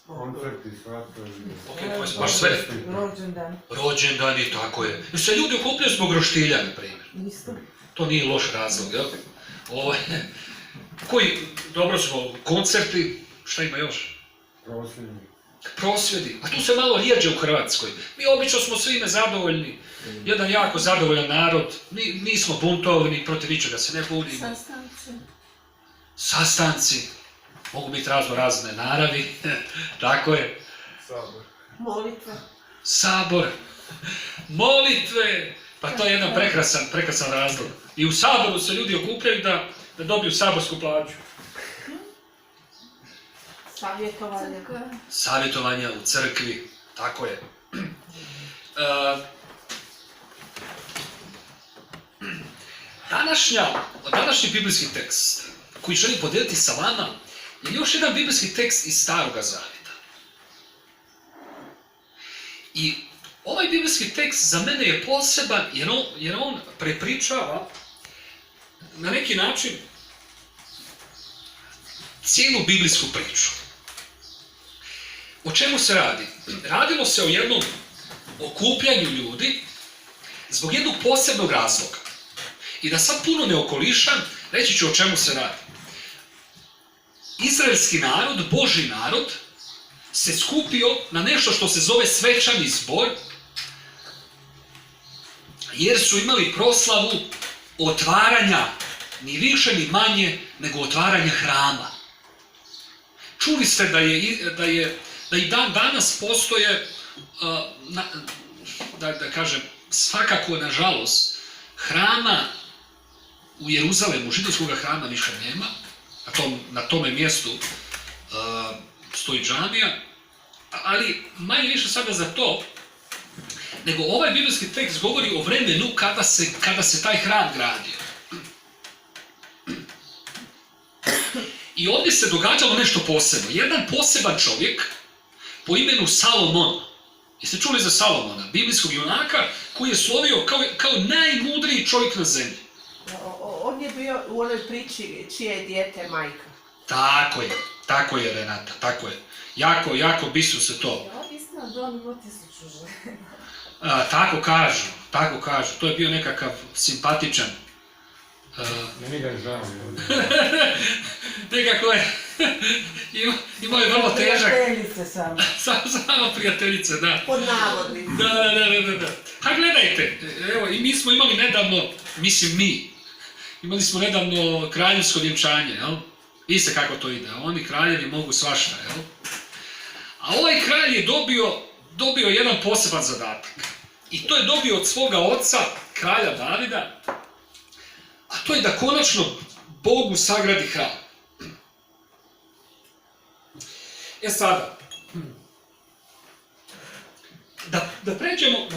Koncerti, svatovi. Ok, baš sve. Rođendani, tako je. I se ljudi okupljaju zbog roštilja, na primjer. Isto. To nije loš razlog, jel? Koji, dobro smo, koncerti, šta ima još? Prosvjedi. A tu se malo rijeđe u Hrvatskoj. Mi obično smo svime zadovoljni. Jedan jako zadovoljan narod. Nismo buntovni, protiv ničega se ne bunimo. Sastanci. Mogu biti razne naravi. Tako je. Sabor. Molitve. Pa to je jedan prekrasan razlog. I u saboru se ljudi okupljaju da dobiju saborsku plaću. Savjetovanja u crkvi. Tako je. Današnji biblijski tekst koji želim podijeliti sa vama je još jedan biblijski tekst iz Staroga Zavjeta. I ovaj biblijski tekst za mene je poseban jer on prepričava na neki način cijelu biblijsku priču. O čemu se radi? Radilo se o jednom okupljanju ljudi zbog jednog posebnog razloga. I da sad puno ne okolišam, reći ću o čemu se radi. Izraelski narod, Božji narod, se skupio na nešto što se zove svečani zbor, jer su imali proslavu otvaranja, ni više ni manje, nego otvaranja hrama. Čuli ste da i dan danas postoje, da kažem, svakako, nažalost, hrama u Jeruzalemu, židovskog hrama više nema, na tome mjestu stoji džamija, ali manje više sada za to, nego ovaj biblijski tekst govori o vremenu kada se taj hram gradio. I ovdje se događalo nešto posebno. Jedan poseban čovjek po imenu Salomon. Jeste čuli za Salomona, biblijskog junaka, koji je slovio kao najmudriji čovjek na zemlji. On je bio u onoj priči čije je dijete majka. Tako je Renata, tako je. Jako bisno se to. Istina da on ima 1000 žena. Tako kažu. To je bio nekakav simpatičan. Meni ga je žao. Nekako je. Imao je vrlo težak. Prijateljice samo. Samo prijateljice, da. Pod navodnim. Da. Ha, gledajte, evo, i mi smo imali nedavno, imali smo nedavno kraljevsko vjenčanje, jel? Vidite kako to ide, oni kraljevi mogu svašta, jel? A ovaj kralj je dobio jedan poseban zadatak. I to je dobio od svoga oca, kralja Davida, a to je da konačno Bogu sagradi hram. Sada, da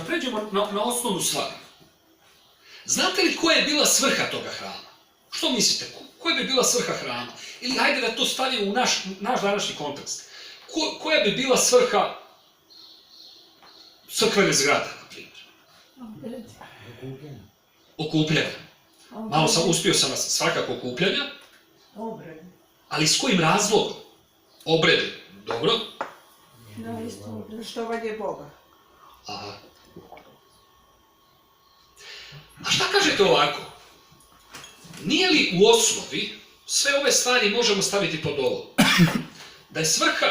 pređemo na osnovnu stvar. Znate li koja je bila svrha toga hrama? Što mislite? Koja bi bila svrha hrama? Ili hajde da to stavimo u naš današnji kontekst. Koja bi bila svrha crkvene zgrade, na primjer? Okupljanje. Malo uspio sam vas svakako okupljanja. Obredi. Ali s kojim razlogom? Obredi. Dobro? Da, isto obredi. Štovanje Boga. Aha. A šta kažete ovako? Nije li u osnovi sve ove stvari možemo staviti pod ovo? Da je svrha,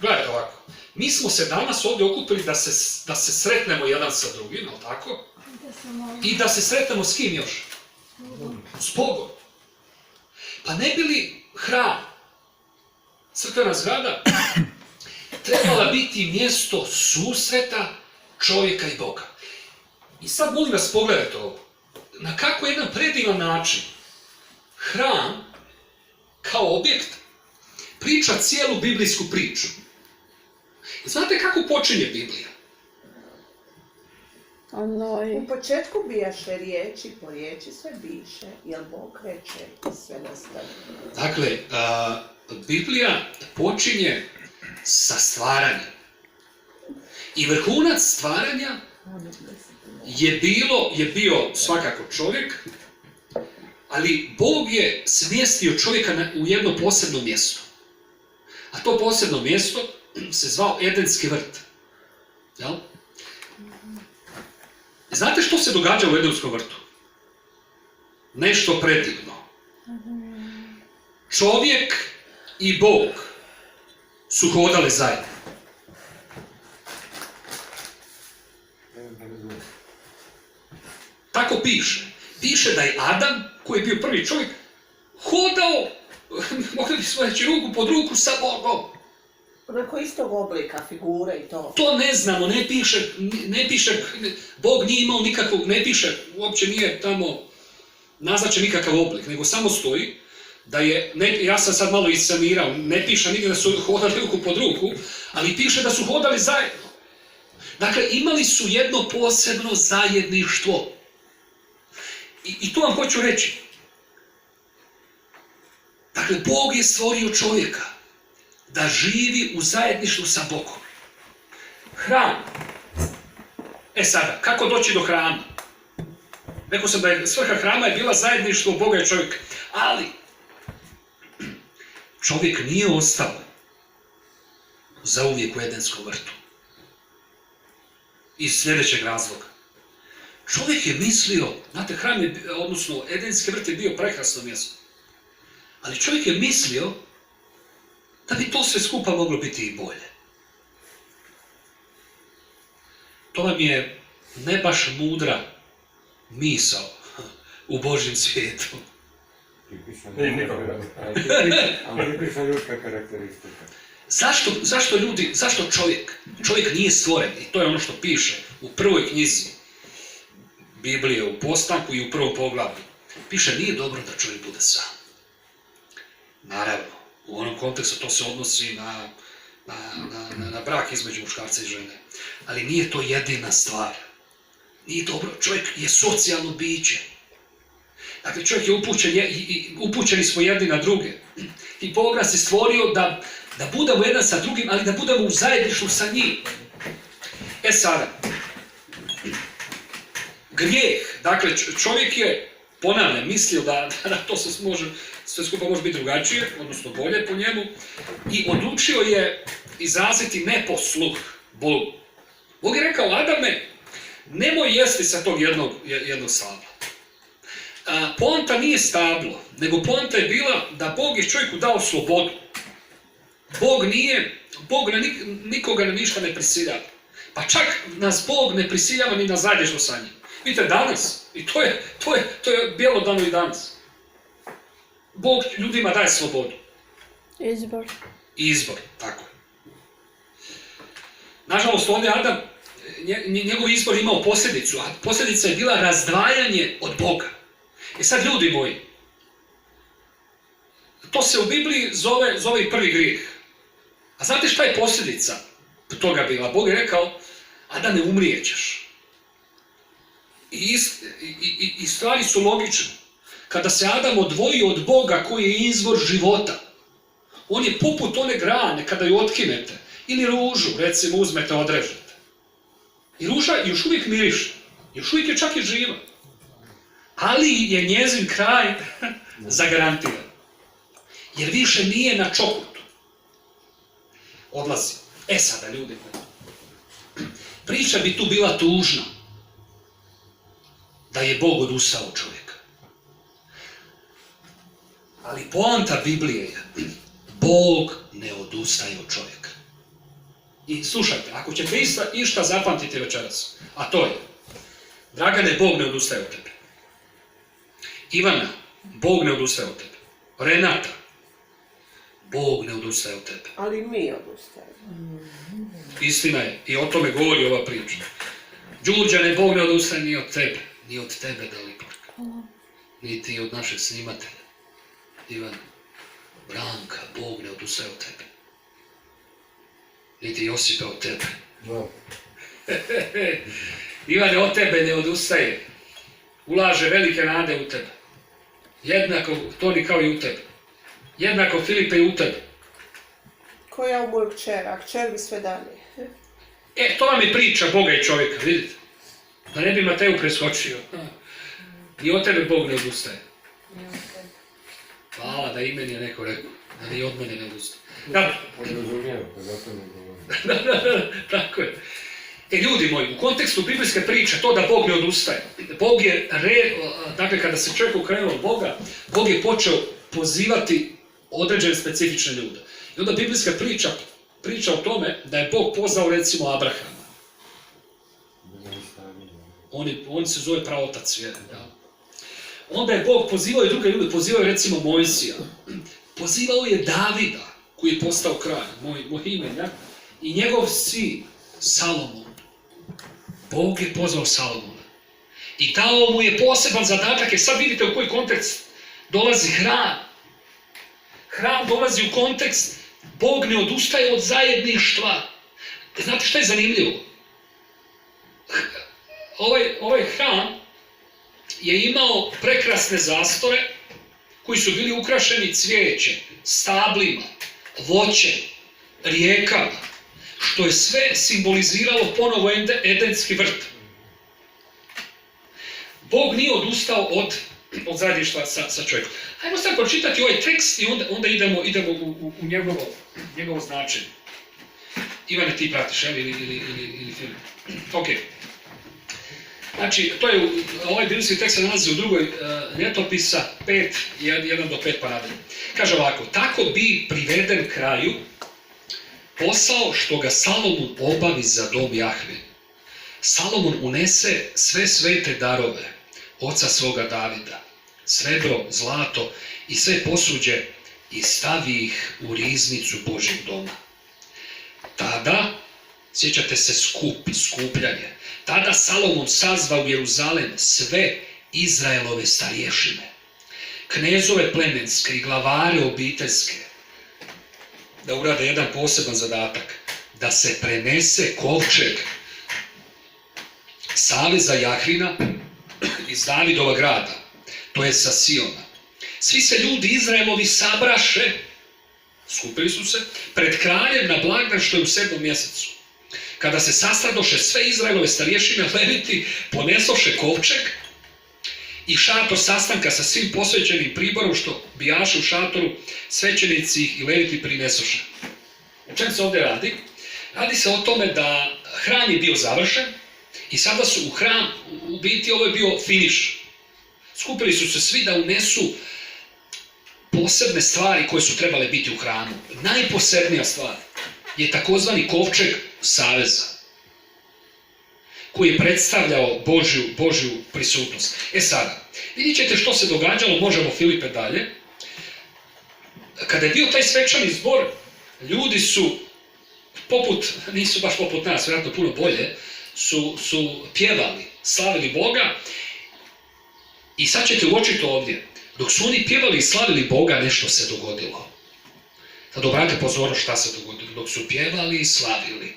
gledajte ovako, mi smo se danas ovdje okupili da se sretnemo jedan sa drugim, ali tako? I da se sretnemo s kim još? S Bogom. Pa ne bi li hram, crkvena zgrada, trebala biti mjesto susreta čovjeka i Boga? I sad molim vas pogledajte ovo. Na kako jedan predivan način hram, kao objekt, priča cijelu biblijsku priču. Znate kako počinje Biblija? U početku bijaše riječi, po riječi sve biše, jer Bog reče i sve nastane. Dakle, Biblija počinje sa stvaranjem. I vrhunac stvaranja je bio svakako čovjek, ali Bog je smjestio čovjeka u jedno posebno mjesto. A to posebno mjesto se zvao Edenski vrt. Jel? Znate što se događa u Edenskom vrtu? Nešto predivno. Čovjek i Bog su hodali zajedno. Tako piše. Piše da je Adam, koji je bio prvi čovjek, hodao, mogli bismo reći, ruku pod ruku sa Bogom. Onako istog oblika, figure i to. To ne znamo, ne piše, Bog nije imao nikakvog, ne piše, uopće nije tamo naznačen nikakav oblik, nego samo stoji da je, ja sam sad malo isamirao, ne piše nigdje da su hodali ruku pod ruku, ali piše da su hodali zajedno. Dakle, imali su jedno posebno zajedništvo. I to vam hoću reći. Dakle, Bog je stvorio čovjeka da živi u zajedništvu sa Bogom. Hram. Sada, kako doći do hrama? Rekao sam da je svrha hrama je bila zajedništvo Boga i čovjeka. Ali, čovjek nije ostao zauvijek u Edenskom vrtu. Iz sljedećeg razloga. Čovjek je mislio, znate, hram je, odnosno Edenski vrt je bio prekrasno mjesto. Ali čovjek je mislio da bi to sve skupa moglo biti i bolje. To vam je ne baš mudra misao u Božjem svijetu. Ali tipična ljudska karakteristika. Zašto čovjek? Čovjek nije stvoren, i to je ono što piše u prvoj knjizi Biblije, u postanku i u prvom poglavlju. Piše, nije dobro da čovjek bude sam. Naravno, u onom kontekstu to se odnosi na brak između muškarca i žene. Ali nije to jedina stvar. Nije dobro, čovjek je socijalno biće. Dakle, čovjek je upućeni smo jedni na druge. I Bog nas je stvorio da budemo jedan sa drugim, ali da budemo u zajedništvu sa njim. Sada, grijeh, dakle čovjek je, ponavljam, mislio da to sve skupa može biti drugačije, odnosno bolje po njemu, i odlučio je izraziti neposluh Bogu. Bog je rekao, Adame, nemoj jesti sa tog jednog stabla. Poanta nije stablo, nego poanta je bila da Bog je čovjeku dao slobodu. Bog nikoga na ništa ne prisiljava. Pa čak nas Bog ne prisiljava ni na zajedništvo sa njim. Vidite, danas, i to je bjelodano i danas. Bog ljudima daje slobodu. Izbor, tako je. Nažalost, ovdje Adam, njegov izbor imao posljedicu, a posljedica je bila razdvajanje od Boga. Sad, ljudi moji, to se u Bibliji zove i prvi grijeh. A znate šta je posljedica toga bila? Bog je rekao, Adame, umrijećeš. I stvari su logične. Kada se Adam odvoji od Boga koji je izvor života, on je poput one grane kada ju otkinete, ili ružu, recimo, uzmete, odrežete. I ruža još uvijek miriše, još uvijek je čak i živa. Ali je njezin kraj zagarantiran. Jer više nije na čokutu. Odlazi. Sada, ljudi, priča bi tu bila tužna da je Bog odustao od čovjeka. Ali poanta Biblije je, Bog ne odustaje od čovjeka. I slušajte, ako ćete išta zapamtiti večeras, a to je, Dragane, Bog ne odustaje od tebe. Ivana, Bog ne odustaje od tebe. Renata, Bog ne odustaje od tebe. Ali mi odustajemo. Istina je, i o tome govori ova priča. Đurđane, Bog ne odustaje ni od tebe. Ni od tebe, Dalibor. Niti od našeg snimatelja. Ivan, Branka, Bog ne odustaje od tebe. Niti Josipe od tebe. Ivane, od tebe ne odustaje. Ulaže velike nade u tebe. Jednako, Toni, kao i u tebe. Jednako, Filipe, i u tebe. Ko ja u moju kćer, a kćer bi sve dalje. To vam je priča Boga i čovjeka, vidite? Da ne bi Mateju preskočio. I od tebe Bog ne odustaje. Hvala da i meni je neko rekao. Da vi od mene ne odustaju. Da, Podrazumijeva, pa zato ne govorim. tako je. Ljudi moji, u kontekstu biblijske priče, to da Bog ne odustaje. Bog je, dakle, kada se čovjek okrenuo od Boga, Bog je počeo pozivati određene specifične ljude. I onda biblijska priča o tome da je Bog pozvao recimo Abrahama. On se zove praotac vjere. Ja. Onda je Bog pozivao i druge ljude, pozivao je recimo Mojsija. Pozivao je Davida, koji je postao kralj, moj imenjak, i njegov sin, Salomon. Bog je pozvao Salomona. I dao mu je poseban zadatak, jer sad vidite u koji kontekst dolazi hram. Hram dolazi u kontekst, Bog ne odustaje od zajedništva. Znate što je zanimljivo? Ovaj hram je imao prekrasne zastore koji su bili ukrašeni cvijećem, stablima, voćem, rijekama, što je sve simboliziralo ponovo Edenski vrt. Bog nije odustao od zajedništva sa čovjekom. Hajmo sad pročitati ovaj tekst i onda idemo u njegovo značenje. Ivane, ti pratiš, ili film? Ok. Znači, ovaj biblijski tekst se nalazi u drugoj ljetopisa 5, 1 do 5 pa nadalje. Kaže ovako, tako bi priveden kraju posao što ga Salomon obavi za dom Jahve. Salomon unese sve svete darove oca svoga Davida, srebro, zlato i sve posuđe i stavi ih u riznicu Božjeg doma. Tada, sjećate se skupljanje, tada Salomon sazva u Jeruzalem sve Izraelove starješine, knezove plemenske i glavare obiteljske, da urade jedan poseban zadatak, da se prenese kovčeg saveza Jahvina iz Davidova grada, to je sa Siona. Svi se ljudi Izraelovi sabraše, skupili su se, pred kraljem na blagdan što je u 7. mjesecu. Kada se sastradoše sve Izraelove starješine, leviti ponesoše kovčeg i šator sastanka sa svim posvećenim priborom što bijaše u šatoru, svećenici i leviti prinesoše. O čem se ovdje radi? Radi se o tome da hram je bio završen i sada su u hram, u biti ovo je bio finiš. Skupili su se svi da unesu posebne stvari koje su trebale biti u hramu. Najposebnija stvar je takozvani kovčeg saveza, koji je predstavljao Božju prisutnost. Sada, vidjet ćete što se događalo, možemo Filipe dalje. Kada je bio taj svečani zbor, ljudi su, nisu baš poput nas, vjerojatno puno bolje, su pjevali, slavili Boga. I sad ćete uočiti ovdje, dok su oni pjevali i slavili Boga, nešto se dogodilo. Sad obratite pozornost šta se dogodilo. Dok su pjevali i slavili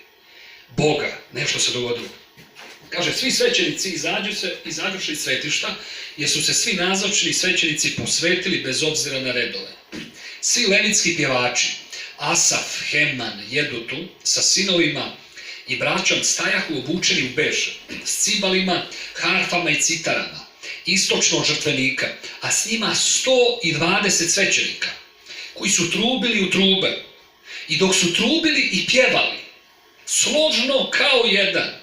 Boga, nešto se dogodilo. Kaže, svi svećenici izađuše iz svetišta, jer su se svi nazočni svećenici posvetili bez obzira na redove. Svi levitski pjevači, Asaf, Heman, Jedutun, sa sinovima i braćom stajahu obučeni u bež, s cibalima, harfama i citarama, istočno od žrtvenika, a s njima 120 svećenika, koji su trubili u trube. I dok su trubili i pjevali, složno kao jedan,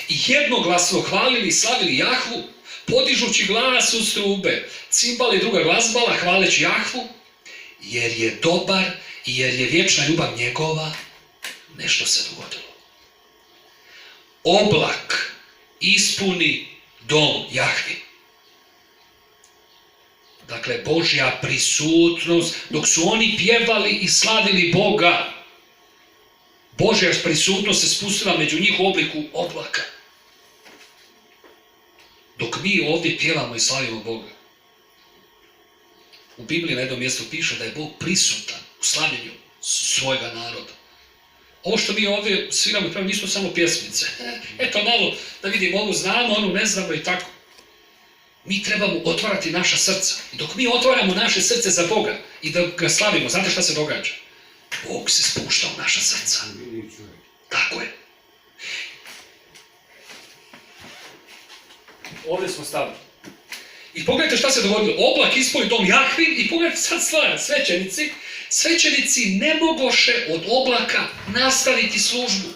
i jednoglasno hvalili i slavili Jahvu, podižući glas uz trube, cimbali i druga glazbala, hvaleći Jahvu, jer je dobar i jer je vječna ljubav njegova, nešto se dogodilo. Oblak ispuni dom Jahvi. Dakle, Božja prisutnost, dok su oni pjevali i slavili Boga, Božja prisutnost se spustila među njih u obliku oblaka. Dok mi ovdje pjevamo i slavimo Boga. U Bibliji na jednom mjestu piše da je Bog prisutan u slavljenju svojega naroda. Ovo što mi ovdje sviramo i pjevamo nisu samo pjesmice. Eto malo da vidimo, ovo znamo, ono ne znamo i tako. Mi trebamo otvarati naša srca. I dok mi otvaramo naše srce za Boga i da ga slavimo, znate šta se događa? Bog se spušta u naša srca. Tako je. Ovdje smo stavili. I pogledajte šta se dogodilo. Oblak ispuni dom Jahvi i pogledajte sad stvar, svećenici Svećenici ne mogoše od oblaka nastaviti službu,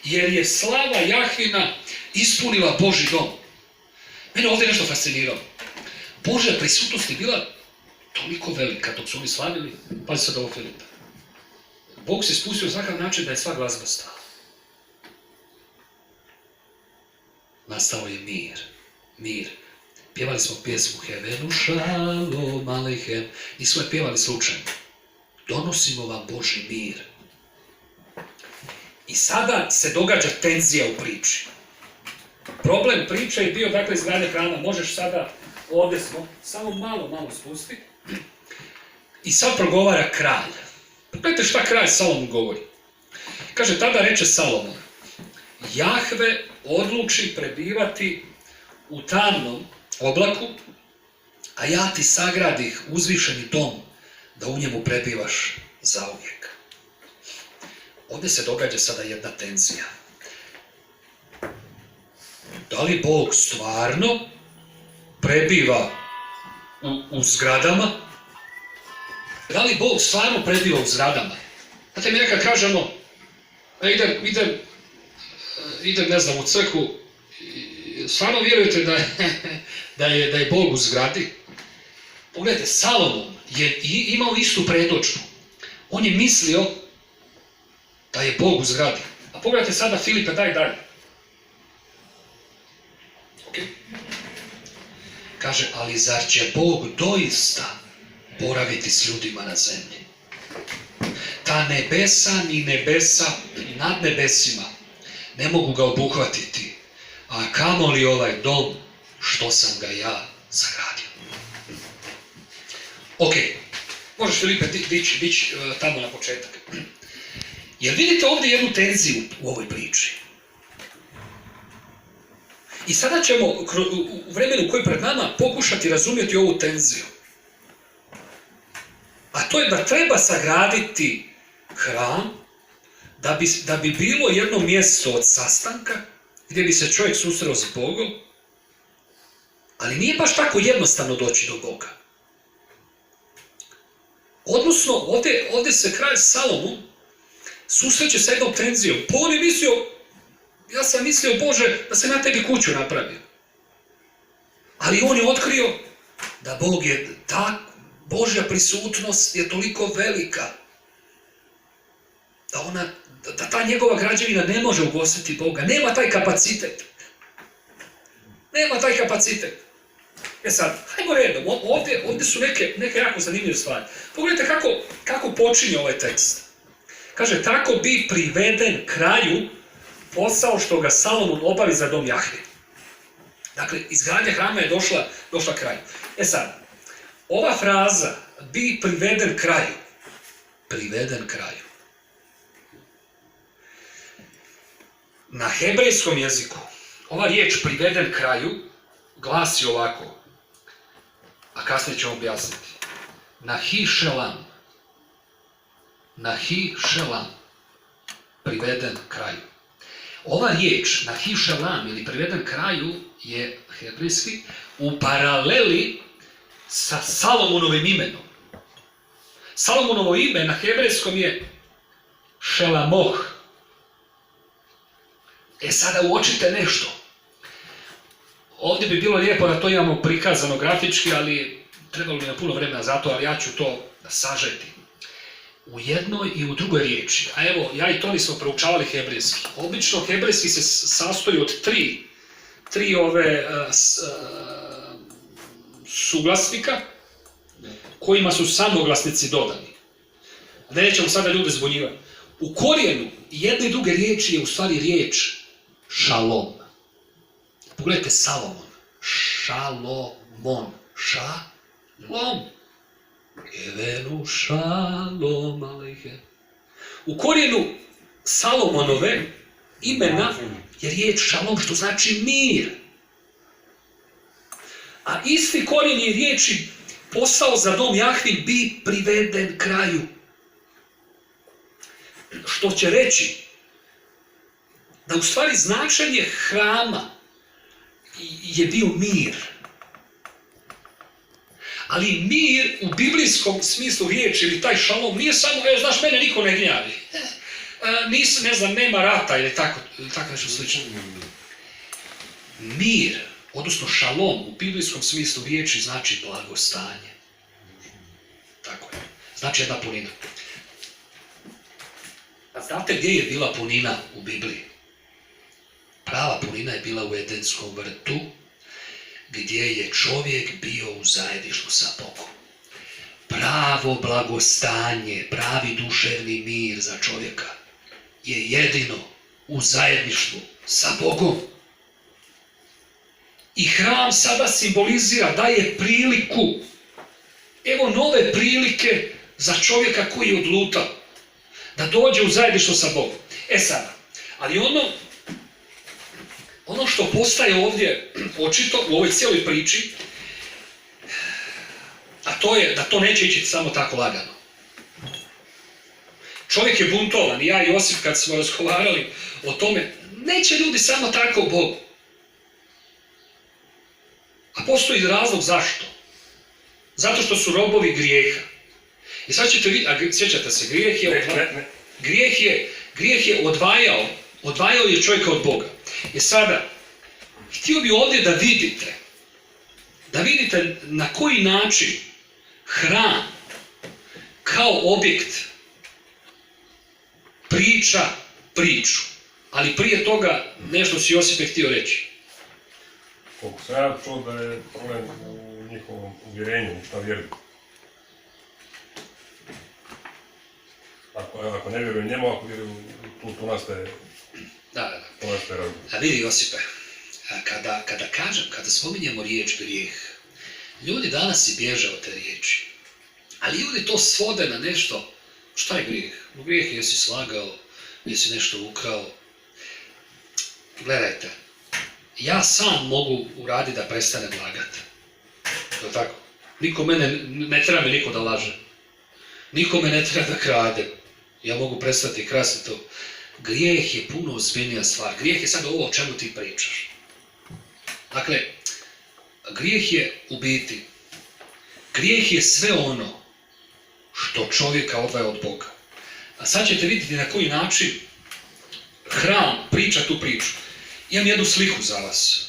jer je slava Jahvina ispunila Božji dom. Mene ovdje nešto fasciniralo. Božja prisutnost je bila toliko velika dok su oni slavili, pazi sad ovo Filipa. Bog se spustio na takav način da je sva glazba stala. Nastao je mir. Pjevali smo pjesmu Hevenu šalom alehem, nismo je pjevali slučajno. Donosimo vam Božji mir. I sada se događa tenzija u priči. Problem priče je bio, dakle, izgradnje hrama. Možeš sada, ovdje smo, samo malo spusti. I sad progovara kralj. Gledajte šta kralj Salomon govori. Kaže, tada reče Salomon, Jahve odluči prebivati u tamnom oblaku, a ja ti sagradih uzvišeni dom, da u njemu prebivaš zauvijek. Ovdje se događa sada jedna tenzija. Da li Bog stvarno prebiva u zgradama? Da li Bog stvarno prebiva u zgradama? Znate mi nekad kaže ono, idem ne znam u crkvu, stvarno vjerujete da je Bog u zgradi? Pogledajte, Salomon je imao istu predočbu. On je mislio da je Bog u zgradi. A pogledajte sada Filipe, daj dalje. Okay. Kaže, ali zar će Bog doista boraviti s ljudima na zemlji? Ta nebesa ni nebesa nad nebesima ne mogu ga obuhvatiti, a kamoli ovaj dom što sam ga ja sagradio. Ok, možeš Filipe dići tamo na početak. Jer vidite ovdje jednu tenziju u ovoj priči. I sada ćemo u vremenu koje je pred nama pokušati razumjeti ovu tenziju. A to je da treba sagraditi hram da bi bilo jedno mjesto od sastanka gdje bi se čovjek susreo s Bogom, ali nije baš tako jednostavno doći do Boga. Odnosno, ovdje se kralj Salomon susreće sa jednom tenzijom. Pa on je mislio, ja sam mislio, Bože, da sam ja tebi kuću napravio. Ali on je otkrio da Bog je Božja prisutnost je toliko velika da ta njegova građevina ne može ugostiti Boga. Nema taj kapacitet. E sad, hajmo redom. Ovdje su neke jako zanimljive stvari. Pogledajte kako počinje ovaj tekst. Kaže, tako bi priveden kraju posao što ga Salomon obavi za dom Jahve. Dakle, izgradnja hrama je došla kraju. E sad, ova fraza bi priveden kraju. Na hebrejskom jeziku ova riječ priveden kraju glasi ovako, a kasnije ćemo objasniti. Nahi-shelam, priveden kraju. Ova riječ, nahi-shelam ili priveden kraju, je hebrejski u paraleli sa Salomonovim imenom. Salomonovo ime na hebrejskom je Šelamoh. E sada uočite nešto. Ovdje bi bilo lijepo da to imamo prikazano grafički, ali trebalo bi nam puno vremena za to, ali ja ću to sažeti. U jednoj i u drugoj riječi. A evo, ja i Toni smo proučavali hebrejski. Obično hebrejski se sastoji od tri suglasnika kojima su samoglasnici dodani. Nećemo sada ljude zbunjivati. U korijenu jedne i druge riječi je u stvari riječ šalom. Pogledajte Salomon. Šalomon. Šalom. Evenu šalom alehe. U korijenu Salomonove imena je riječ šalom, što znači mir. A isti korijen je riječi posao za dom Jahvin bi priveden kraju. Što će reći da u stvari značenje hrama je bio mir. Ali mir u biblijskom smislu riječi ili taj šalom nije samo, znaš, mene niko ne gnjavi. Ne znam, nema rata ili tako nešto slično. Mir, odnosno šalom u biblijskom smislu riječi znači blagostanje. Tako je. Znači jedna punina. A znate gdje je bila punina u Bibliji? Prava punina je bila u Edenskom vrtu, gdje je čovjek bio u zajedništvu sa Bogom. Pravo blagostanje, pravi duševni mir za čovjeka je jedino u zajedništvu sa Bogom. I hram sada simbolizira, daje priliku, evo nove prilike za čovjeka koji je odlutao, da dođe u zajedništvo sa Bogom. Sada, ali ono što postaje ovdje očito u ovoj cijeloj priči, a to je da to neće ići samo tako lagano. Čovjek je buntovan i ja i Josip kad smo razgovarali o tome, neće ljudi samo tako Bogu. A postoji razlog zašto. Zato što su robovi grijeha. I sad ćete vidjeti, sjećate se, grijeh je odvajao je čovjeka od Boga. I sada, htio bi ovdje da vidite na koji način hram kao objekt priča priču. Ali prije toga nešto si Josipe htio reći. Koliko sam ja čuo da je problem u njihovom uvjerenju, šta vjeruju. Ako ne vjeruju njemu, ako vjeruju, tu nastaje razlog. A vidi Josipe, kada spominjemo riječ grijeh, ljudi danas i bježe od te riječi. Ali ljudi to svode na nešto, šta je grijeh? Grijeh je jesi slagao, jesi nešto ukrao. Gledajte, ja sam mogu uraditi da prestanem lagati. Je li tako? Ne treba mi niko da laže. Niko me ne treba da krade. Ja mogu prestati krasti to. Grijeh je puno ozbiljnija stvar. Grijeh je sad ovo o čemu ti pričaš. Dakle, grijeh je u biti. Grijeh je sve ono što čovjeka odvaja od Boga. A sad ćete vidjeti na koji način hram priča tu priču. Imam jednu sliku za vas.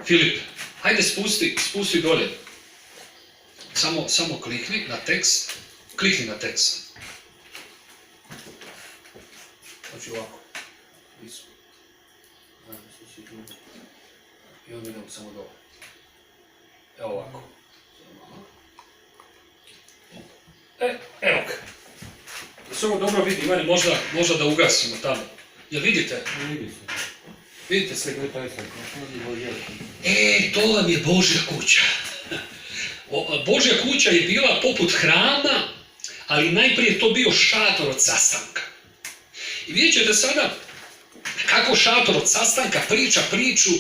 Filip, hajde spusti dolje. Samo klikni na tekst. Klikni na tekst. Znači ovako. I onda idemo samo dole. Evo ovako. Evo ga. Da se ovo dobro vidi, Ivani, možda da ugasimo tamo. Jel vidite? Vidite sliku? To vam je Božja kuća. Božja kuća je bila poput hrama, ali najprije to bio šator od sastanka. I vidjet ćete sada kako šator od sastanka priča priču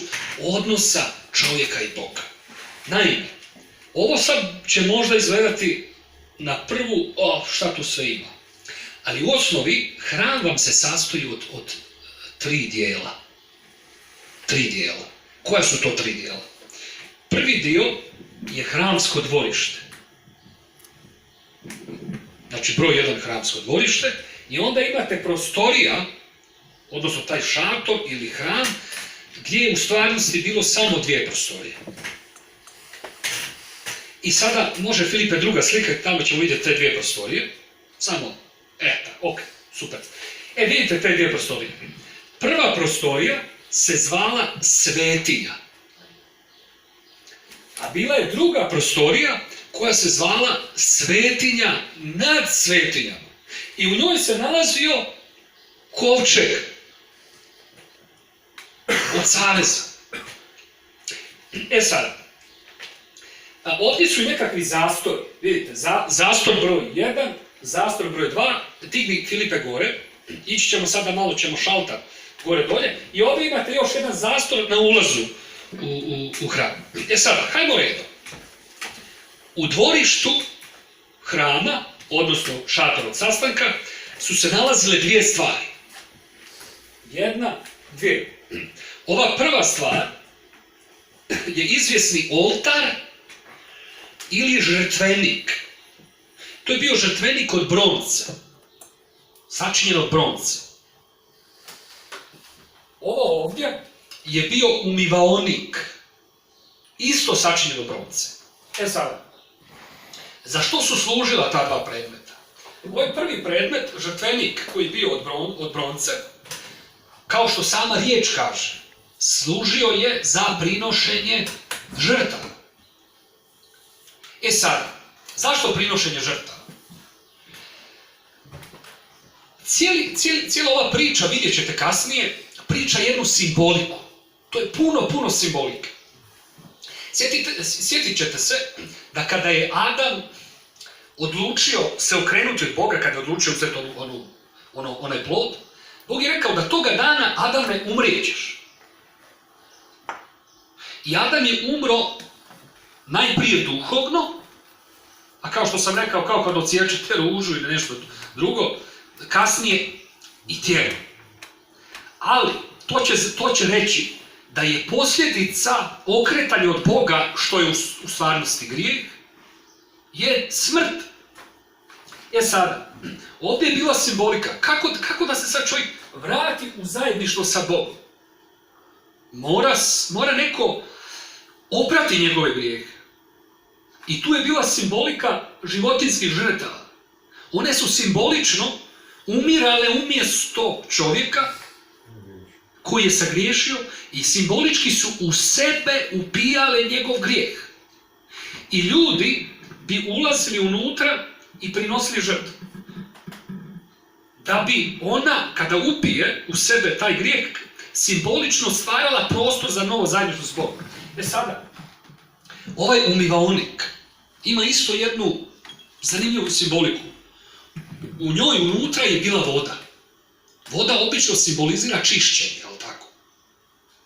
odnosa čovjeka i Boga. Naime, ovo sad će možda izgledati na prvu, šta tu sve ima. Ali u osnovi hram vam se sastoji od 3 dijela. 3 dijela. Koja su to 3 dijela? Prvi dio je hramsko dvorište. Znači broj 1 hramsko dvorište i onda imate prostorija, odnosno taj šator ili hram, gdje je u stvarnosti bilo samo 2 prostorije. I sada može Filipe druga slika, tamo ćemo vidjeti te 2 prostorije. Samo, ok, super. Vidite te 2 prostorije. Prva prostorija se zvala svetinja. A bila je druga prostorija koja se zvala svetinja nad svetinjama. I u njoj se nalazio kovčeg od saveza. Sada, ovdje su i nekakvi zastori. Vidite, zastor broj 1, zastor broj 2, digni Filipe gore, ići ćemo sada malo, ćemo šaltat gore dolje, i ovdje imate još jedan zastor na ulazu u hram. Sada, hajmo redom. U dvorištu hrama, odnosno šator od sastanka, su se nalazile 2 stvari. 1, 2. Ova prva stvar je izvjesni oltar ili žrtvenik. To je bio žrtvenik od bronca, sačinjen od bronca. Ovo ovdje je bio umivaonik, isto sačinjen od bronce. Sada, za što su služila ta dva predmeta? Ovaj prvi predmet, žrtvenik koji je bio od bronce, kao što sama riječ kaže, služio je za prinošenje žrtava. Sada, zašto prinošenje žrtava? Cijela ova priča, vidjet ćete kasnije, priča jednu simboliku. To je puno simbolike. Sjetit ćete se da kada je Adam odlučio se okrenuti od Boga, kada je odlučio uzeti onaj plod, Bog je rekao da toga dana Adame umrijećeš. I Adam je umro najprije duhovno, a kao što sam rekao, kao kad odsječete ružu ili nešto drugo, kasnije i tijelo. Ali to će reći da je posljedica okretanja od Boga, što je u stvarnosti grijeh, je smrt. Sada, ovdje je bila simbolika. Kako da se sad čovjek vrati u zajedništvo sa Bogom? Mora neko oprati njegove grijehe. I tu je bila simbolika životinjskih žrtava. One su simbolično umirale umjesto čovjeka koji je sagriješio i simbolički su u sebe upijale njegov grijeh. I ljudi bi ulazili unutra i prinosili žrtvu. Da bi ona, kada upije u sebe taj grijeh, simbolično stvarala prostor za novo zajedništvo s Bogom. Sada, ovaj umivaonik ima isto jednu zanimljivu simboliku. U njoj unutra je bila voda. Voda obično simbolizira čišćenje, jel tako?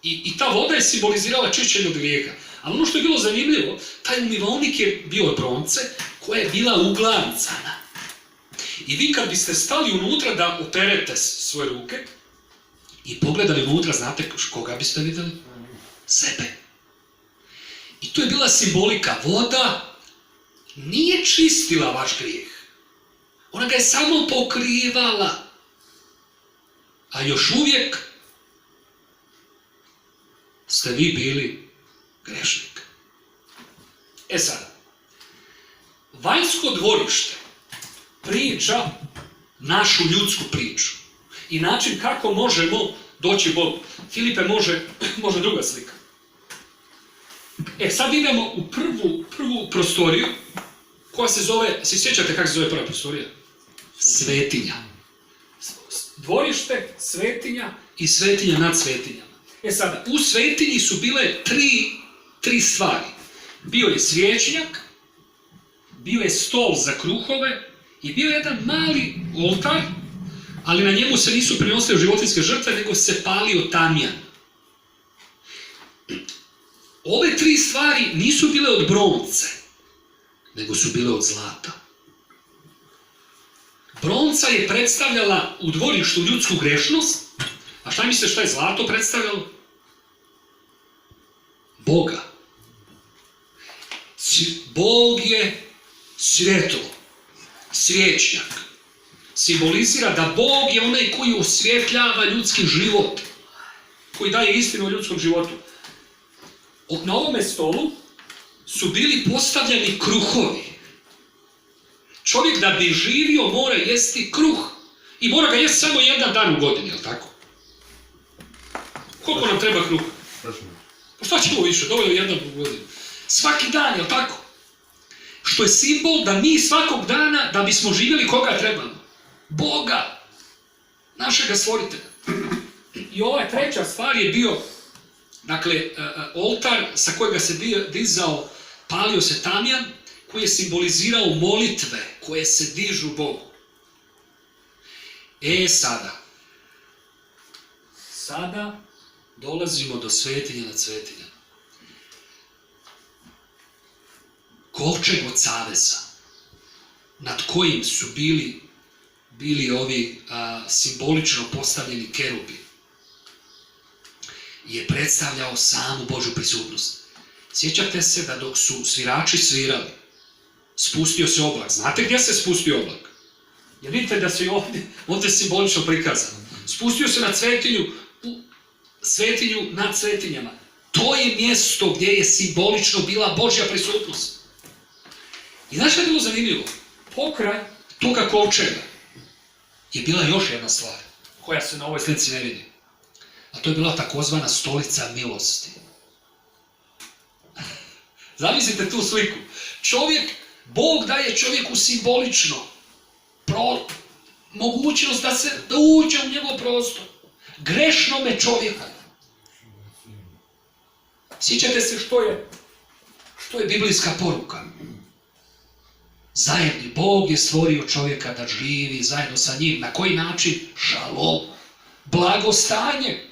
I ta voda je simbolizirala čišćenje od grijeha. Ali ono što je bilo zanimljivo, taj umivaonik je bio od bronce koja je bila uglancana. I vi kad biste stali unutra da operete svoje ruke i pogledali unutra, znate koga biste vidjeli? Sebe. I to je bila simbolika. Voda nije čistila vaš grijeh. Ona ga je samo pokrivala. A još uvijek ste vi bili grešnik. Sada, vanjsko dvorište priča našu ljudsku priču i način kako možemo doći Bogu. Filipe, može druga slika. Sad idemo u prvu prostoriju koja se zove, se sjećate kako se zove prva prostorija? Svetinja. Dvorište, svetinja i svetinja nad svetinjama. Sada, u svetinji su bile tri stvari. Bio je svječnjak, bio je stol za kruhove i bio je jedan mali oltar, ali na njemu se nisu prinosile životinjske žrtve, nego se palio tamjan. Ove tri stvari nisu bile od bronce, nego su bile od zlata. Bronca je predstavljala u dvorištu ljudsku grešnost, a šta mislite šta je zlato predstavljalo? Boga. Bog je svjetlo, svječnjak. Simbolizira da Bog je onaj koji osvjetljava ljudski život, koji daje istinu o ljudskom životu. Na ovome stolu su bili postavljeni kruhovi. Čovjek da bi živio mora jesti kruh. I mora ga jesti samo jedan dan u godini, jel tako? Koliko nam treba kruha? Pa šta ćemo više? Dovoljno jedan u godini. Svaki dan, jel tako? Što je simbol da mi svakog dana, da bismo živjeli, koga trebamo? Boga, našega stvoritelja. I ova treća stvar je bio, dakle, oltar sa kojega se dizao, palio se tamjan, koji je simbolizirao molitve koje se dižu Bogu. Sada dolazimo do svetinja nad svetinja. Kovčeg od zaveza, nad kojim su bili ovi simbolično postavljeni kerubi, je predstavljao samu Božju prisutnost. Sjećate se da dok su svirači svirali, spustio se oblak. Znate gdje se spustio oblak? Jer vidite da se i ovdje simbolično prikazano. Spustio se na svetinju nad svetinjama. To je mjesto gdje je simbolično bila Božja prisutnost. I znaš što je bilo zanimljivo? Pokraj toga kovčega je bila još jedna stvar koja se na ovoj slici ne vidi. A to je bila takozvana stolica milosti. Zamislite tu sliku. Bog daje čovjeku simbolično mogućnost da uđe u njegov prostor. Grešnome čovjeku. Sjećate se što je biblijska poruka. Zajedni Bog je stvorio čovjeka da živi zajedno sa njim. Na koji način? Šalom. Blagostanje.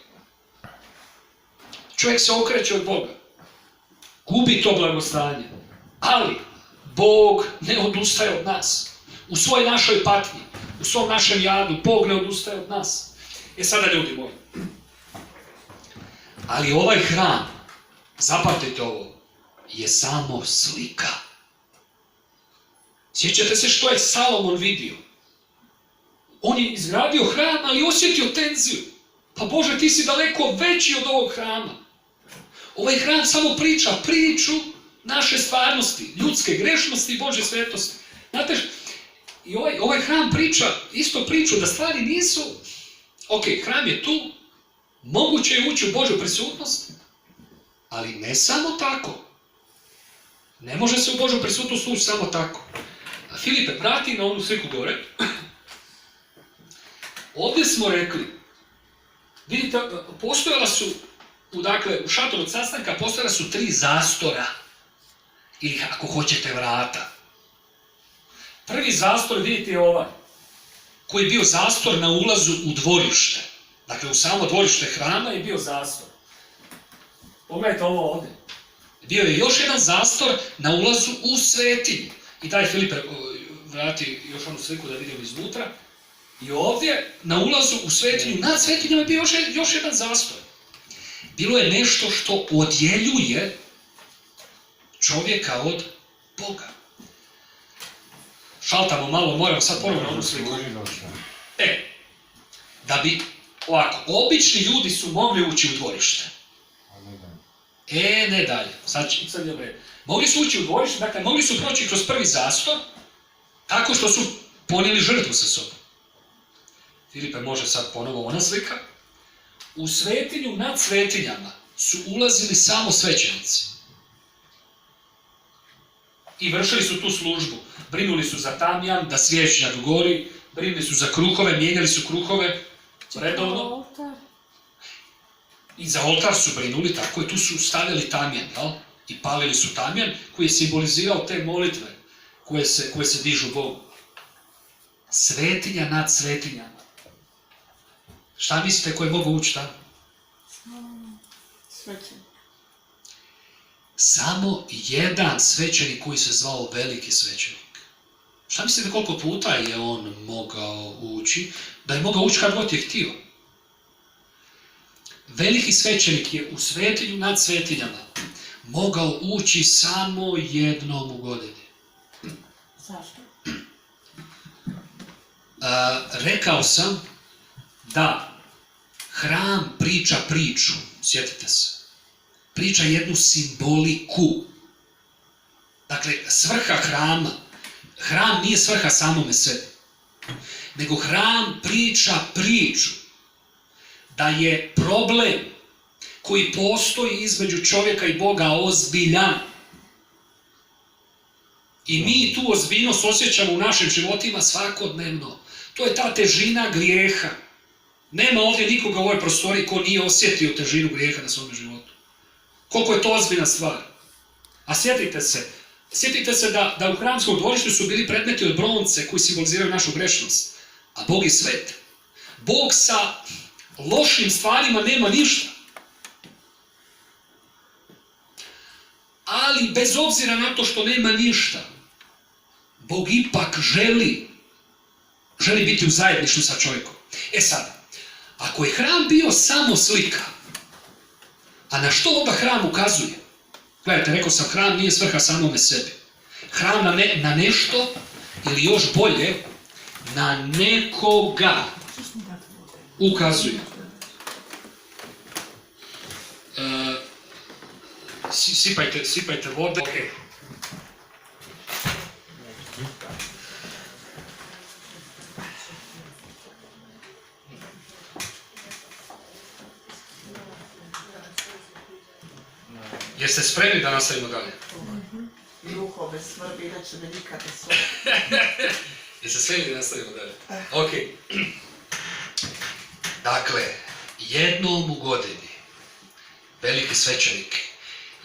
Čovjek se okreće od Boga. Gubi to blagostanje. Ali Bog ne odustaje od nas. U svoj našoj patnji, u svom našem jadu, Bog ne odustaje od nas. Sada ljudi moji. Ali ovaj hram, zapamtite ovo, je samo slika. Sjećate se što je Salomon vidio? On je izgradio hram, ali osjetio tenziju. Pa Bože, ti si daleko veći od ovog hrama. Ovaj hram samo priča priču naše stvarnosti, ljudske grešnosti i Božje svetosti. Znate, i ovaj hram priča isto priču da stvari nisu... Ok, hram je tu, moguće je ući u Božju prisutnost, ali ne samo tako. Ne može se u Božju prisutnost ući samo tako. A Filipe, vrati na onu sliku gore. Ovdje smo rekli, vidite, postojala su, u šatoru od sastanka postojala su 3 zastora, ili ako hoćete vrata. Prvi zastor, vidite, je ovaj, koji je bio zastor na ulazu u dvorište. Dakle, u samo dvorište hrama je bio zastor. Pogledajte ovo ovdje. Bio je još jedan zastor na ulazu u svetinju. I daj, Filipe, vrati još onu sliku da vidimo iznutra. I ovdje, na ulazu u svetinju, nad svetinjom je bio još jedan zastor. Bilo je nešto što odjeljuje čovjeka od Boga. Šaltamo malo, moram sad ponovno onu sliku. Da bi, ovako, obični ljudi su mogli ući u dvorište. Ne dalje. Sad je dobro. Mogli su ući u dvorište, dakle, mogli su proći kroz prvi zastor, tako što su ponijeli žrtvu sa sobom. Filipe, može sad ponovo ona slika. U svetinju nad svetinjama su ulazili samo svećenici. I vršili su tu službu. Brinuli su za tamjan, da svječnjak gori, brinuli su za kruhove, mijenjali su kruhove redovno. I za oltar su brinuli, tako i tu su stavili tamjan, jel? I palili su tamjan koji je simbolizirao te molitve koje se dižu Bogu. Svetinja nad svetinjama. Šta mislite koje mogu ući tamo? Svećenik. Samo jedan svećenik koji se zvao veliki svećenik. Šta mislite koliko puta je on mogao ući? Da je mogao ući kad god je htio. Veliki svećenik je u svetinju nad svetinjama mogao ući samo jednom u godini. Zašto? Rekao sam da hram priča priču, sjetite se. Priča jednu simboliku. Dakle, svrha hrama. Hram nije svrha samome sebi. Nego hram priča priču. Da je problem koji postoji između čovjeka i Boga ozbiljan. I mi tu ozbiljnost osjećamo u našim životima svakodnevno. To je ta težina grijeha. Nema ovdje nikoga u ovoj prostoriji ko nije osjetio težinu grijeha na svom životu. Koliko je to ozbiljna stvar. A sjetite se da u hramskom dvorištu su bili predmeti od bronce koji simboliziraju našu grešnost. A Bog je svet. Bog sa lošim stvarima nema ništa. Ali bez obzira na to što nema ništa, Bog ipak želi biti u zajedništvu sa čovjekom. Sad, ako je hram bio samo slika, a na što onda hram ukazuje? Gledajte, rekao sam, hram nije svrha samome sebi. Hram na nešto, ili još bolje, na nekoga ukazuje. Sipajte vode. Okay. Jeste spremni da nastavimo dalje? Duhove svrbi, inače me nikad ne svrbi. Jeste spremni da nastavimo dalje? Ok. Dakle, jednom u godini veliki svećenik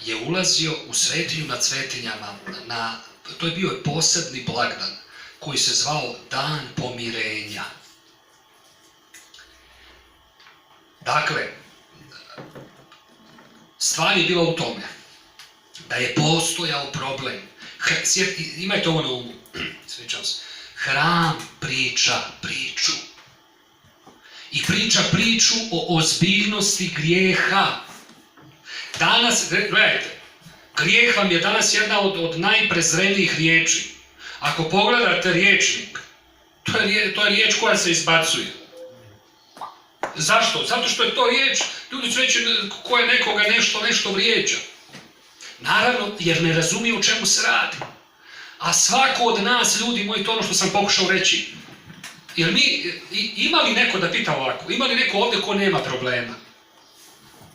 je ulazio u svetinju nad svetinjama, to je bio posebni blagdan koji se zvao Dan pomirenja. Dakle, stvar je bila u tome da je postojao problem. Imajte ovo na umu, sjećam se. Hram priča priču. I priča priču o ozbiljnosti grijeha. Danas, gledajte, grijeh vam je danas jedna od najprezrenijih riječi. Ako pogledate riječnik, to je riječ koja se izbacuje. Zašto? Zato što je to riječ, ljudi će reći koja nekoga nešto vrijeđa. Naravno, jer ne razumije o čemu se radi. A svako od nas, ljudi moji, to ono što sam pokušao reći. Jer ima li neko, da pita ovako, ima li neko ovdje ko nema problema?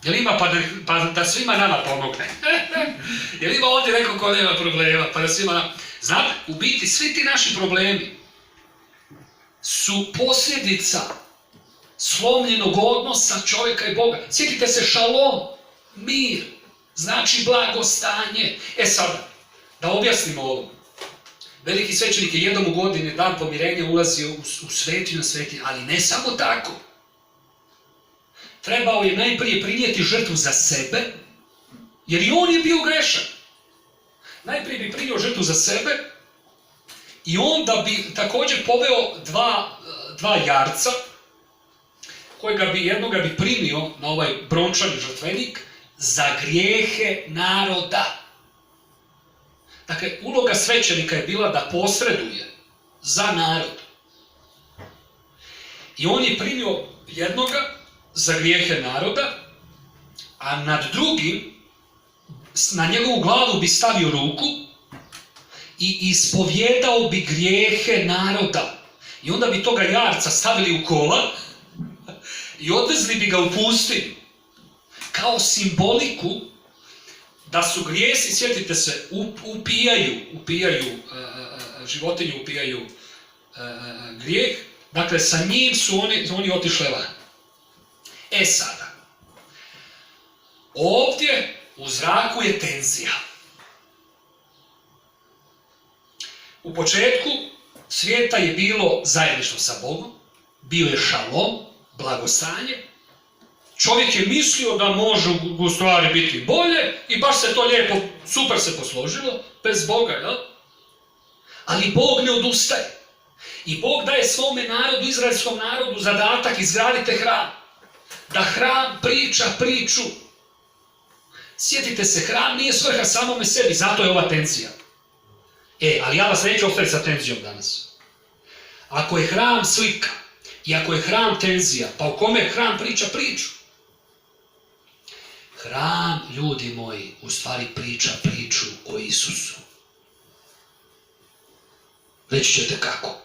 Jel ima pa da svima nama pomogne? Jel ima ovdje neko ko nema problema pa da svima nama... Znate, u biti svi ti naši problemi su posljedica slomljenog odnosa čovjeka i Boga. Sjetite se, šalom, mir, znači blagostanje. Sad, da objasnimo ovo. Veliki svećenik je jednom u godini, Dan pomirenja, ulazio u svetinju, ali ne samo tako. Trebao je najprije prinijeti žrtvu za sebe, jer i on je bio grešan. Najprije bi prinio žrtvu za sebe i onda bi također poveo dva jarca, jednoga bi primio na ovaj brončani žrtvenik za grijehe naroda. Dakle, uloga svećenika je bila da posreduje za narod. I on je primio jednoga za grijehe naroda, a nad drugim, na njegovu glavu bi stavio ruku i ispovjedao bi grijehe naroda. I onda bi toga jarca stavili u kola i odvezli bi ga u pustinju. Kao simboliku da su grijesi, sjetite se, životinju upijaju grijeh, dakle sa njim su oni otišli van. Sada, ovdje u zraku je tenzija. U početku svijeta je bilo zajedništvo sa Bogom, bio je šalom, blagostanje. Čovjek je mislio da može u stvari biti bolje i baš se to lijepo, super se posložilo, bez Boga, jel? Ali Bog ne odustaje. I Bog daje svome narodu, izraelskom narodu, zadatak: izgradite hram. Da hram priča priču. Sjetite se, hram nije svrha samome sebi, zato je ova tenzija. Ali ja vas neću ostaviti sa tenzijom danas. Ako je hram slika i ako je hram tenzija, pa u kome hram priča priču? Hram, ljudi moji, u stvari priča priču o Isusu. Reći ćete kako.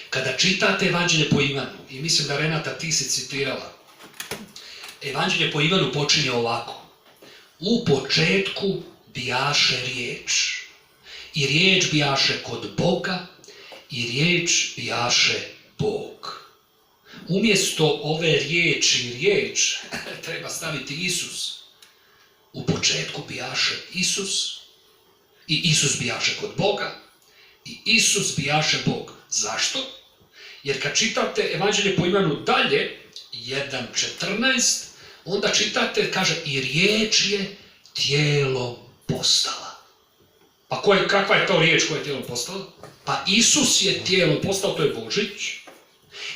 Kada čitate Evanđelje po Ivanu, i mislim da Renata ti si citirala, Evanđelje po Ivanu počinje ovako: u početku bijaše riječ, i riječ bijaše kod Boga, i riječ bijaše Bog. Umjesto ove riječ treba staviti Isus. U početku bijaše Isus, i Isus bijaše kod Boga, i Isus bijaše Bog. Zašto? Jer kad čitate Evanđelje po Ivanu dalje, 1.14, onda čitate, kaže, i riječ je tijelom postala. Pa kakva je to riječ koja je tijelom postala? Pa Isus je tijelom postao, to je Božić.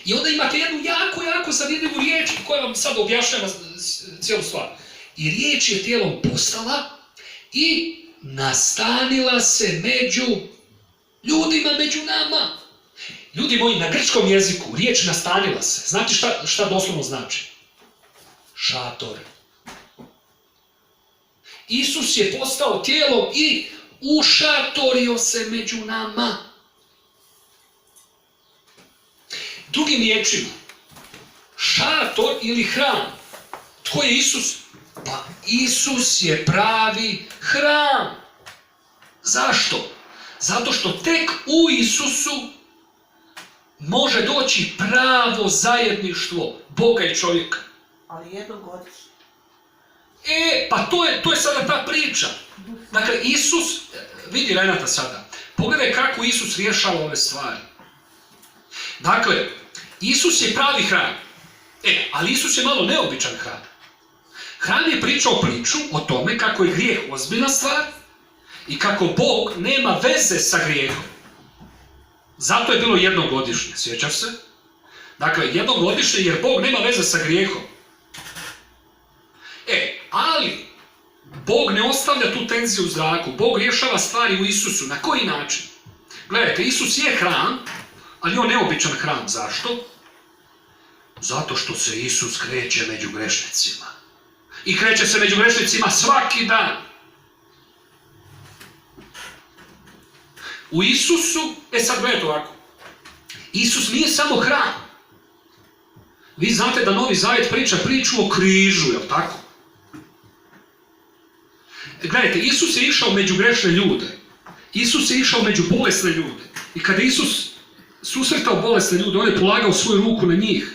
I onda imate jednu jako zanimljivu riječ koja vam sad objašnjava cijelu stvar. I riječ je tijelom postala i nastanila se među ljudima, među nama. Ljudi moji, na grčkom jeziku riječ nastanila se. Znate šta doslovno znači? Šator. Isus je postao tijelom i ušatorio se među nama. Drugim riječima, šator ili hram. Tko je Isus? Pa Isus je pravi hram. Zašto? Zato što tek u Isusu može doći pravo zajedništvo Boga i čovjeka. Ali jednogodišnje. Pa to je sada ta priča. Dakle, Isus, vidi Renata sada, pogledaj kako Isus rješava ove stvari. Dakle, Isus je pravi hram. Ali Isus je malo neobičan hram. Hram je pričao priču o tome kako je grijeh ozbiljna stvar i kako Bog nema veze sa grijehom. Zato je bilo jednogodišnje, sjećaš se? Dakle, jednogodišnje jer Bog nema veze sa grijehom. Ali Bog ne ostavlja tu tenziju u zraku. Bog rješava stvari u Isusu. Na koji način? Gledajte, Isus je hram, ali on neobičan hram. Zašto? Zato što se Isus kreće među grešnicima. I kreće se među grešnicima svaki dan. U Isusu, sad gledajte ovako, Isus nije samo hram. Vi znate da Novi Zavjet priča priču o križu, jel tako? Gledajte, Isus je išao među grešne ljude. Isus je išao među bolesne ljude. I kada Isus susretao bolesne ljude, on je polagao svoju ruku na njih.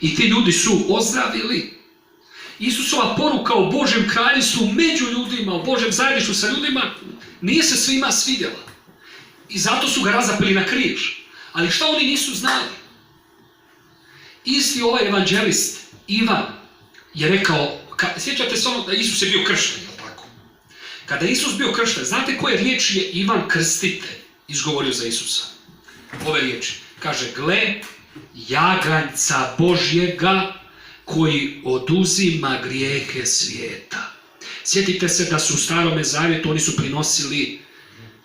I ti ljudi su ozdravili. Isusova poruka o Božjem kraljestvu među ljudima, o Božjem zajedništvu sa ljudima, nije se svima svidjela. I zato su ga razapeli na križ. Ali šta oni nisu znali? Isti ovaj evanđelist, Ivan, je rekao, sjećate se ono da Isus je bio kršten, jel tako? Kada je Isus bio kršten, znate koje riječi je Ivan Krstitelj izgovorio za Isusa? Ove riječi. Kaže, gle, jaganjca Božjega koji oduzima grijehe svijeta. Sjetite se da su u Starome Zavjetu, oni su prinosili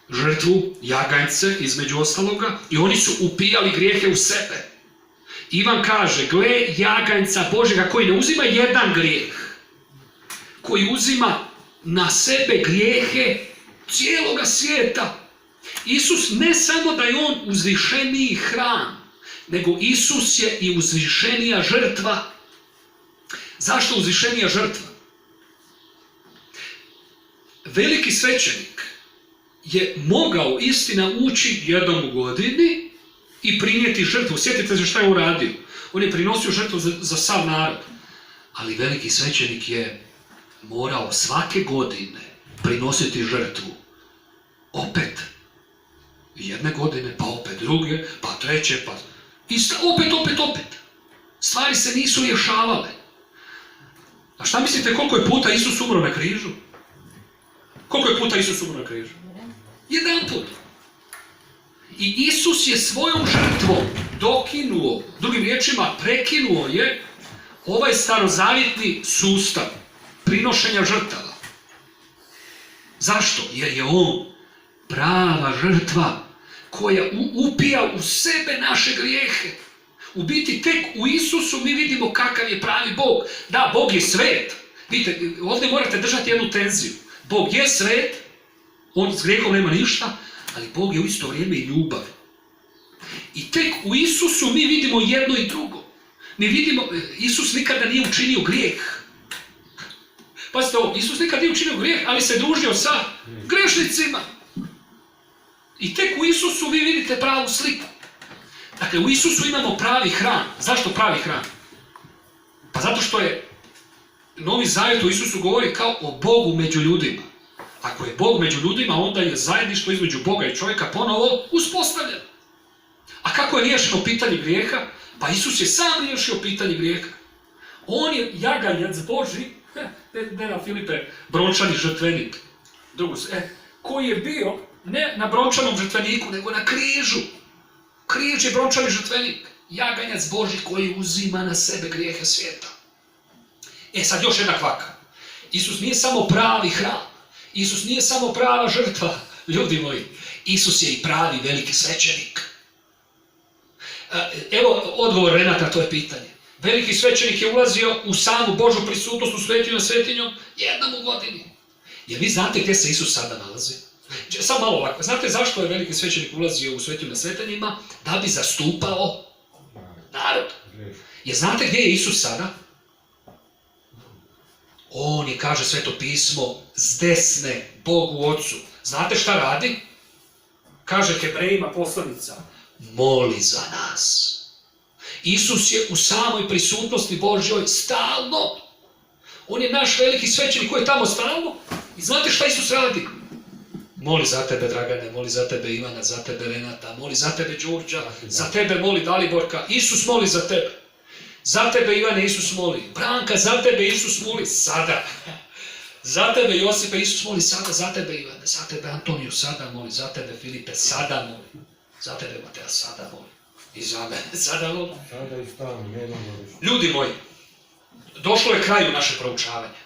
žrtvu, jaganjce, između ostaloga, i oni su upijali grijehe u sebe. Ivan kaže, gle, jaganjca Božjega koji ne uzima jedan grijeh, koji uzima na sebe grijehe cijeloga svijeta. Isus ne samo da je on uzvišeniji hram, nego Isus je i uzvišenija žrtva. Zašto uzvišenija žrtva? Veliki svećenik je mogao, istina, ući jednom u godini i prinijeti žrtvu. Sjetite se šta je uradio. On je prinosio žrtvu za sav narod. Ali veliki svećenik je morao svake godine prinositi žrtvu. Opet. Jedne godine, pa opet druge, pa treće, pa... I opet. Stvari se nisu rješavale. A šta mislite koliko je puta Isus umro na križu? Koliko je puta Isus umro na križu? Jedan put. I Isus je svojom žrtvom dokinuo, drugim riječima prekinuo je ovaj starozavjetni sustav prinošenja žrtava. Zašto? Jer je on prava žrtva koja upija u sebe naše grijehe. U biti tek u Isusu mi vidimo kakav je pravi Bog. Da, Bog je svet. Vidite, ovdje morate držati jednu tenziju. Bog je svet, on s grijehom nema ništa, ali Bog je u isto vrijeme i ljubav. I tek u Isusu mi vidimo jedno i drugo. Mi vidimo, Isus nikada nije učinio grijeh. Pazite ovo, Isus nikada nije učinio grijeh, ali se družio sa grešnicima. I tek u Isusu vi vidite pravu sliku. Dakle, u Isusu imamo pravi hram. Zašto pravi hram? Pa zato što je Novi Zavjet u Isusu govori kao o Bogu među ljudima. Ako je Bog među ljudima, onda je zajedništvo između Boga i čovjeka ponovo uspostavljeno. A kako je riješeno pitanje grijeha? Pa Isus je sam riješio pitanje grijeha. On je jaganjac Božji, ne Filipe, brončani žrtvenik. Koji je bio ne na brončanom žrtveniku, nego na križu. Križ je brončani žrtvenik. Jaganjac Božji koji uzima na sebe grijehe svijeta. Sad još jedna kvaka. Isus nije samo pravi hram. Isus nije samo prava žrtva, ljudi moji. Isus je i pravi veliki svećenik. Evo odgovor Renata na to je pitanje. Veliki svećenik je ulazio u samu Božju prisutnost u svetinju na svetinjom jednom u godini. Jer vi znate gdje se Isus sada nalazi? Samo malo ovako. Znate zašto je veliki svećenik ulazio u svetinju na svetinjima? Da bi zastupao narod. Jer znate gdje je Isus sada? On je, kaže Sveto pismo, s desne Bogu Otcu. Znate šta radi? Kaže Hebrejima poslanica, moli za nas. Isus je u samoj prisutnosti Božjoj stalno. On je naš veliki svećenik koji je tamo stalno. I znate šta Isus radi? Moli za tebe, Dragane, moli za tebe, Ivana, za tebe, Renata, moli za tebe, Đurđa, za tebe moli Daliborka. Isus moli za tebe. Za tebe, Ivane, Isus moli. Branka, za tebe Isus moli sada. Za tebe, Josipe, Isus moli sada. Za tebe, Ivane, za tebe, Antoniju, sada moli. Za tebe, Filipe, sada moli. Za tebe, Mateja, sada moli. I za mene, sada moli. Sada i stavno, jednom godišnje. Ljudi moji, došlo je kraju naše proučavanje.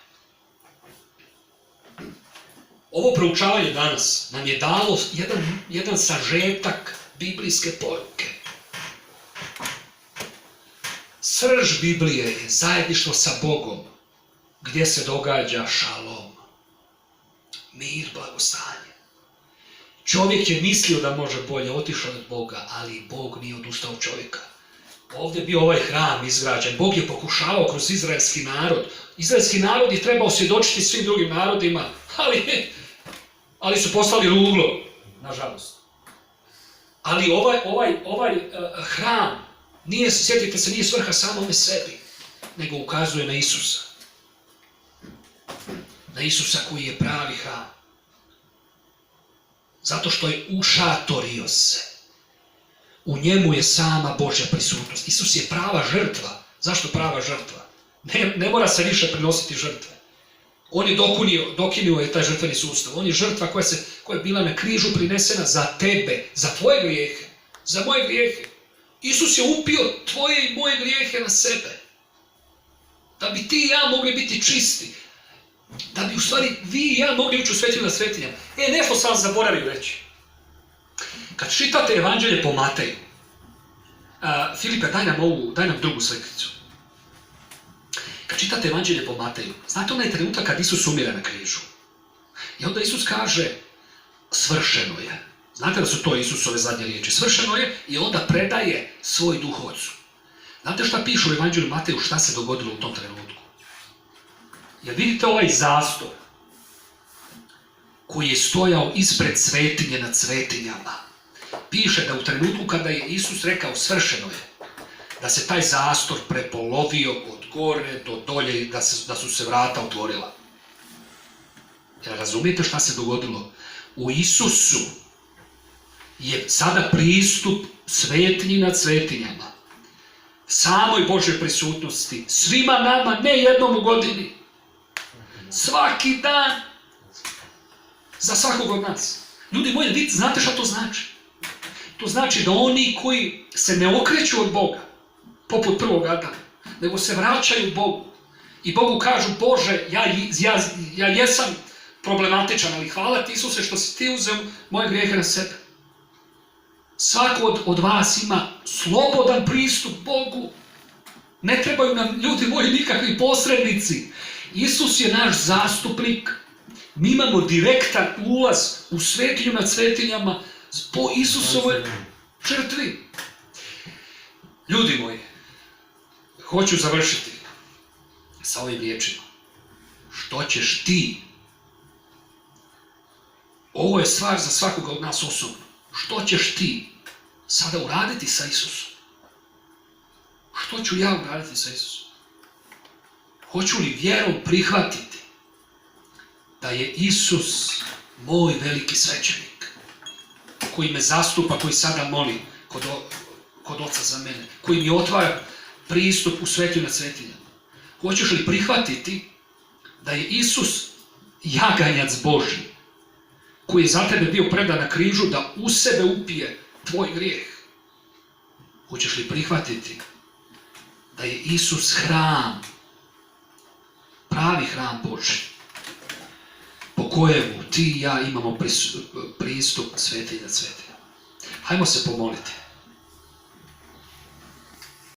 Ovo proučavanje danas nam je dalo jedan sažetak biblijske poruke. Srž Biblije je zajedništvo sa Bogom, gdje se događa šalom, mir, blagostanje. Čovjek je mislio da može bolje, otišao od Boga, ali Bog nije odustao od čovjeka. Ovdje je bio ovaj hram izgrađen, Bog je pokušavao kroz izraelski narod. Izraelski narod je trebao svjedočiti svim drugim narodima, ali su poslali ruglo, nažalost. Ali ovaj hram, sjetite se, nije svrha samome sebi, nego ukazuje na Isusa. Na Isusa koji je pravi hram. Zato što je ušatorio se. U njemu je sama Božja prisutnost. Isus je prava žrtva. Zašto prava žrtva? Ne mora se više prinositi žrtve. On je dokinuo je taj žrtveni sustav. On je žrtva koja je bila na križu prinesena za tebe, za tvoje grijehe, za moje grijehe. Isus je upio tvoje i moje grijehe na sebe. Da bi ti i ja mogli biti čisti. Da bi u stvari vi i ja mogli ući u svetinju na svetinja. Nešto sam zaboravio reći. Kad čitate Evanđelje po Mateju, Filipe, daj nam drugu slikicu. Kad čitate Evanđelje po Mateju, znate onaj trenutak kad Isus umire na križu. I onda Isus kaže, svršeno je. Znate da su to Isusove zadnje riječi. Svršeno je i onda predaje svoj duh Otcu. Znate šta piše u Evanđelju Mateju, šta se dogodilo u tom trenutku? Jer vidite ovaj zastor koji je stojao ispred svetinje nad svetinjama. Piše da u trenutku kada je Isus rekao svršeno je, da se taj zastor prepolovio od gore do dolje i da su se vrata otvorila. Jer razumijete šta se dogodilo? U Isusu je sada pristup svetinji nad svetinjama. Samoj Božoj prisutnosti. Svima nama, ne jednom u godini. Svaki dan. Za svakog od nas. Ljudi moji, vi znate šta to znači? To znači da oni koji se ne okreću od Boga, poput prvog Adama, nego se vraćaju Bogu i Bogu kažu, Bože, ja jesam problematičan, ali hvala ti Isuse što si ti uzeo moje grijehe na sebe. Svako od vas ima slobodan pristup Bogu. Ne trebaju nam, ljudi moji, nikakvi posrednici. Isus je naš zastupnik. Mi imamo direktan ulaz u svetinju nad svetinjama po Isusovoj žrtvi. Ljudi moji, hoću završiti sa ovim riječima. Što ćeš ti? Ovo je stvar za svakoga od nas osobno. Što ćeš ti sada uraditi sa Isusom? Što ću ja uraditi sa Isusom? Hoću li vjerom prihvatiti da je Isus moj veliki svećenik, koji me zastupa, koji sada moli kod Oca za mene, koji mi otvara pristup u svetinju nad svetinjama? Hoćeš li prihvatiti da je Isus jaganjac Božji, koji je za tebe bio predan na križu da u sebe upije tvoj grijeh? Hoćeš li prihvatiti da je Isus hram, pravi hram Božji, po kojemu ti i ja imamo pristup svetinja svetinja. Hajmo se pomoliti.